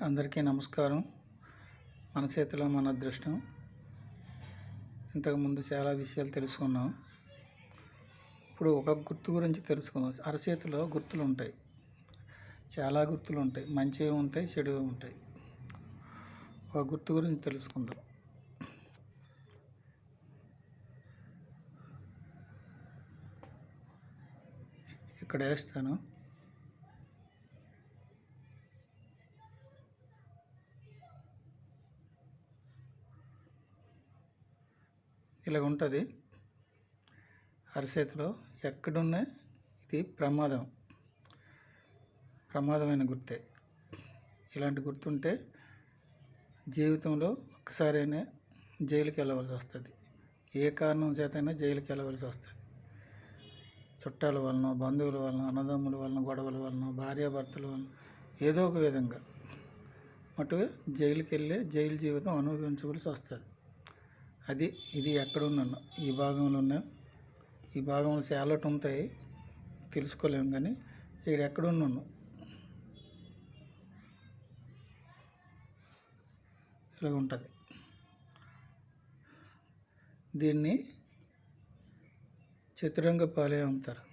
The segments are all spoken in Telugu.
అందరికీ నమస్కారం. మన చేతిలో మన అదృష్టం. ఇంతకుముందు చాలా విషయాలు తెలుసుకున్నాం. ఇప్పుడు ఒక గుర్తు గురించి తెలుసుకుందాం. అరచేతిలో గుర్తులు ఉంటాయి, చాలా గుర్తులు ఉంటాయి. మంచివి ఉంటాయి, చెడువి ఉంటాయి. ఒక గుర్తు గురించి తెలుసుకుందాం. ఇక్కడ వేస్తాను. ఇలా ఉంటుంది అరచేతిలో. ఎక్కడున్నా ఇది ప్రమాదమైన గుర్తే. ఇలాంటి గుర్తుంటే జీవితంలో ఒక్కసారైనా జైలుకి వెళ్ళవలసి వస్తుంది. ఏ కారణం చేతైనా జైలుకి వెళ్ళవలసి వస్తుంది. చుట్టాల వలన, బంధువుల వలన, అన్నదమ్ముల వలన, గొడవల వలన, భార్యాభర్తల వలన, ఏదో ఒక విధంగా అటు జైలుకి వెళ్ళి జైలు జీవితం అనుభవించవలసి వస్తుంది. ఇది ఎక్కడున్నాను, ఈ భాగంలో ఉన్నా. ఈ భాగంలో చాలా ఉంటాయి, తెలుసుకోలేము. కానీ ఇక్కడ ఎక్కడున్నాను ఇలా ఉంటుంది. దీన్ని చతురంగ పాలెం అంటారు.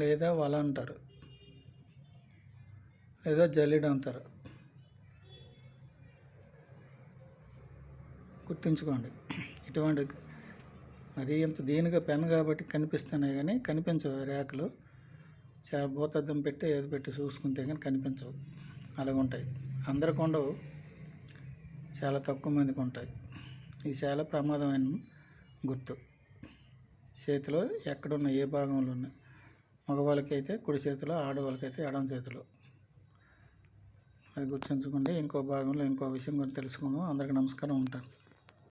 లేదా వల అంటారు, లేదా జల్లెడ అంటారు. గుర్తుంచుకోండి. ఇటువంటి మరీ ఇంత దీనిగా పెన్ కాబట్టి కనిపిస్తున్నాయి, కానీ కనిపించవు. రేఖలు భూతద్దం పెట్టి ఏది పెట్టి చూసుకుంటే కానీ కనిపించవు. అలాగుంటాయి. అందరికి ఉండవు, చాలా తక్కువ మందికి ఉంటాయి. ఇది చాలా ప్రమాదమైన గుర్తు. చేతిలో ఎక్కడున్న, ఏ భాగంలో ఉన్న, మగవాళ్ళకైతే కుడి చేతిలో, ఆడవాళ్ళకైతే ఎడమ చేతిలో. అది గుర్తుంచుకుంటే ఇంకో భాగంలో ఇంకో విషయం గురించి తెలుసుకుందాం. అందరికీ నమస్కారం. ఉంటాను.